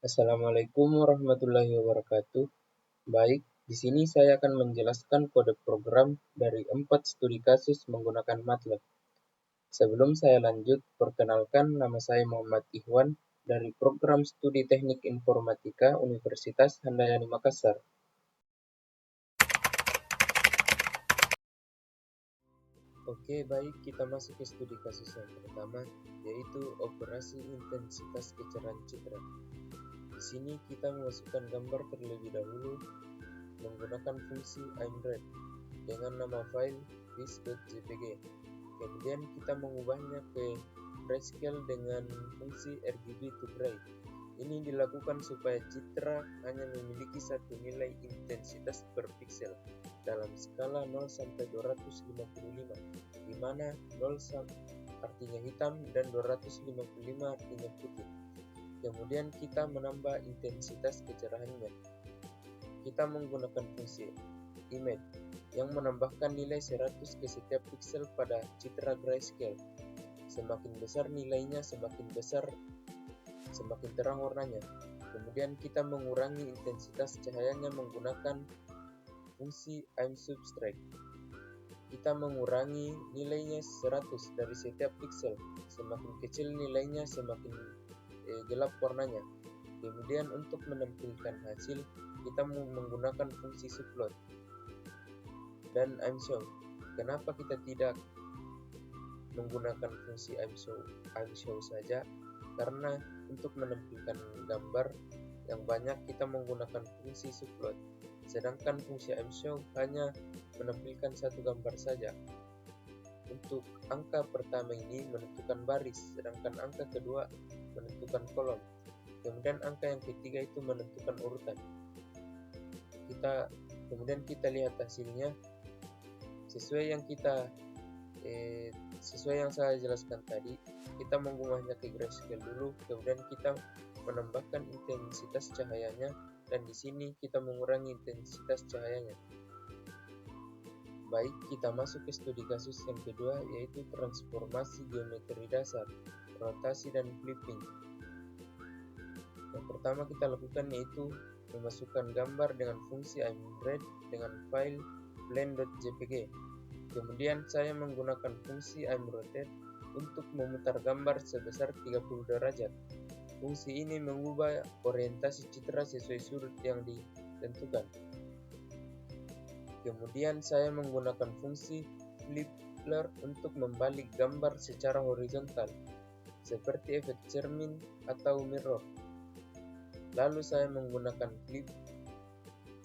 Assalamualaikum warahmatullahi wabarakatuh. Baik, di sini saya akan menjelaskan kode program dari 4 studi kasus menggunakan MATLAB. Sebelum saya lanjut, perkenalkan nama saya Muhammad Ikhwan dari Program Studi Teknik Informatika Universitas Handayani Makassar. Oke, baik, kita masuk ke studi kasus yang pertama, yaitu operasi intensitas kecerahan citra. Di sini kita memasukkan gambar terlebih dahulu menggunakan fungsi imred dengan nama file vis.jpg. Kemudian kita mengubahnya ke grayscale dengan fungsi RGB to gray. Ini dilakukan supaya citra hanya memiliki satu nilai intensitas per pixel dalam skala 0 sampai 255, di mana 0 artinya hitam dan 255 artinya putih. Kemudian kita menambah intensitas kecerahannya. Kita menggunakan fungsi image yang menambahkan nilai 100 ke setiap pixel pada citra grayscale. Semakin besar nilainya, semakin terang warnanya. Kemudian kita mengurangi intensitas cahayanya menggunakan fungsi imsubtract. Kita mengurangi nilainya 100 dari setiap pixel. Semakin kecil nilainya, semakin gelap warnanya. Kemudian untuk menampilkan hasil, kita menggunakan fungsi subplot dan imshow. Kenapa kita tidak menggunakan fungsi imshow saja? Karena untuk menampilkan gambar yang banyak kita menggunakan fungsi subplot, sedangkan fungsi imshow hanya menampilkan satu gambar saja. Untuk angka pertama ini menentukan baris, sedangkan angka kedua menentukan kolom. Kemudian angka yang ketiga itu menentukan urutan. Kemudian kita lihat hasilnya sesuai yang saya jelaskan tadi. Kita mengubahnya ke grayscale dulu, kemudian kita menambahkan intensitas cahayanya, dan di sini kita mengurangi intensitas cahayanya. Baik, kita masuk ke studi kasus yang kedua, yaitu transformasi geometri dasar, rotasi dan flipping. Yang pertama kita lakukan yaitu memasukkan gambar dengan fungsi imred dengan file blend.jpg. Kemudian saya menggunakan fungsi imrotate untuk memutar gambar sebesar 30 derajat. Fungsi ini mengubah orientasi citra sesuai sudut yang ditentukan. Kemudian saya menggunakan fungsi flippler untuk membalik gambar secara horizontal, seperti efek cermin atau mirror. Lalu saya menggunakan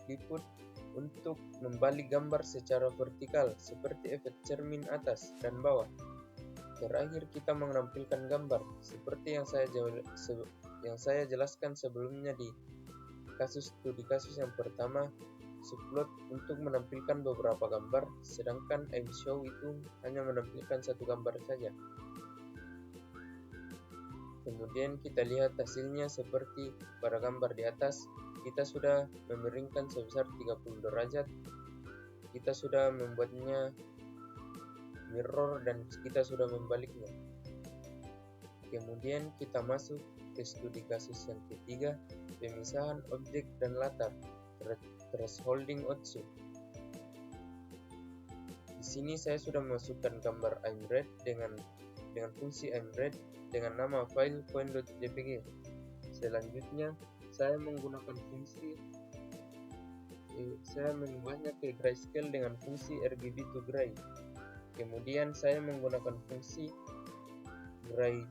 flipwood untuk membalik gambar secara vertikal, seperti efek cermin atas dan bawah. Terakhir kita menampilkan gambar seperti yang saya jelaskan sebelumnya di studi kasus yang pertama. Subplot untuk menampilkan beberapa gambar, sedangkan imshow itu hanya menampilkan satu gambar saja. Kemudian kita lihat hasilnya seperti pada gambar di atas. Kita sudah memiringkan sebesar 30 derajat. Kita sudah membuatnya mirror dan kita sudah membaliknya. Kemudian kita masuk ke studi kasus yang ketiga, pemisahan objek dan latar, thresholding Otsu. Di sini saya sudah memasukkan gambar imred dengan fungsi imred dengan nama file point.jpg. Selanjutnya saya menggunakan saya mengubahnya ke grayscale dengan fungsi RGB to gray. Kemudian saya menggunakan fungsi gray.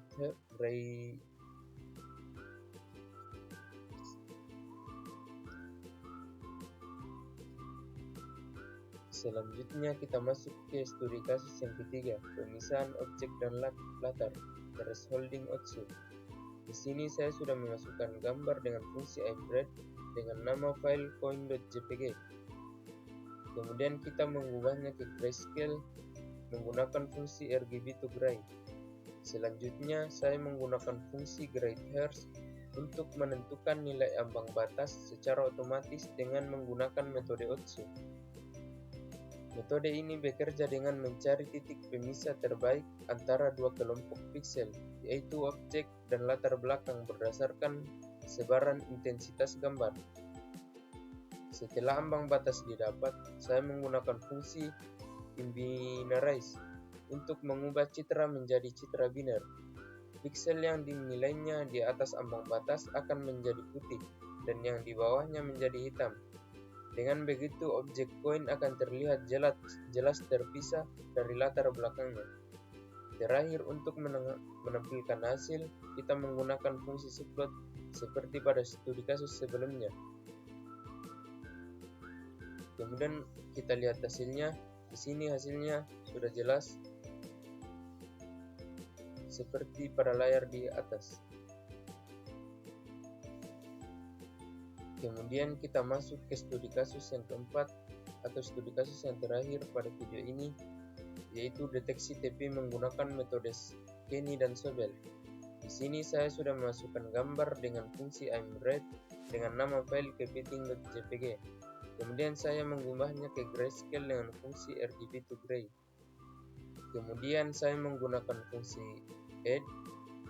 Selanjutnya kita masuk ke studi kasus yang ketiga, pemisahan objek dan latar, thresholding Otsu. Di sini saya sudah memasukkan gambar dengan fungsi imred dengan nama file point.jpg. Kemudian kita mengubahnya ke grayscale menggunakan fungsi RGB to gray. Selanjutnya saya menggunakan fungsi grayhairs untuk menentukan nilai ambang batas secara otomatis dengan menggunakan metode Otsu. Metode ini bekerja dengan mencari titik pemisah terbaik antara dua kelompok pixel, yaitu objek dan latar belakang berdasarkan sebaran intensitas gambar. Setelah ambang batas didapat, saya menggunakan fungsi Unbinarize untuk mengubah citra menjadi citra biner. Piksel yang dinilainya di atas ambang batas akan menjadi putih dan yang di bawahnya menjadi hitam. Dengan begitu, objek koin akan terlihat jelas terpisah dari latar belakangnya. Terakhir, untuk menampilkan hasil, kita menggunakan fungsi subplot seperti pada studi kasus sebelumnya. Kemudian kita lihat hasilnya. Di sini hasilnya sudah jelas seperti pada layar di atas. Kemudian kita masuk ke studi kasus yang keempat atau studi kasus yang terakhir pada video ini, yaitu deteksi TP menggunakan metode Kenny dan Sobel. Di sini saya sudah memasukkan gambar dengan fungsi imRed dengan nama file kepitting.jpg. Kemudian saya mengubahnya ke grayscale dengan fungsi RGB to gray. Kemudian saya menggunakan fungsi add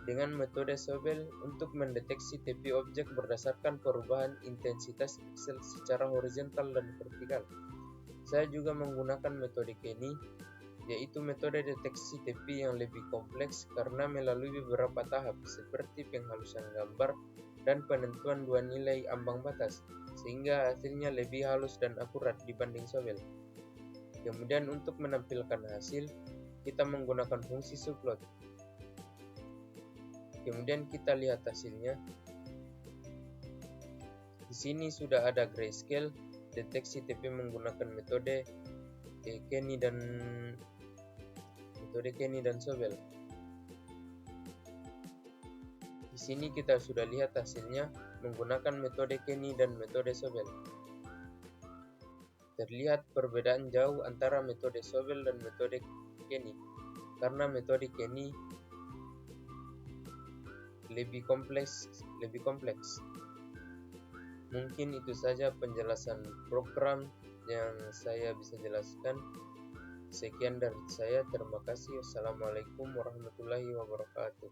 dengan metode Sobel untuk mendeteksi TP objek berdasarkan perubahan intensitas piksel secara horizontal dan vertikal. Saya juga menggunakan metode Kenny, yaitu metode deteksi TP yang lebih kompleks karena melalui beberapa tahap seperti penghalusan gambar dan penentuan dua nilai ambang batas, sehingga hasilnya lebih halus dan akurat dibanding Sobel. Kemudian untuk menampilkan hasil, kita menggunakan fungsi subplot. Kemudian kita lihat hasilnya. Di sini sudah ada grayscale, deteksi TP menggunakan metode Kenny dan Sobel. Di sini kita sudah lihat hasilnya menggunakan metode Kenny dan metode Sobel. Terlihat perbedaan jauh antara metode Sobel dan metode Kenny, karena metode Kenny lebih kompleks. Mungkin itu saja penjelasan program yang saya bisa jelaskan. Sekian dari saya, terima kasih. Wassalamualaikum warahmatullahi wabarakatuh.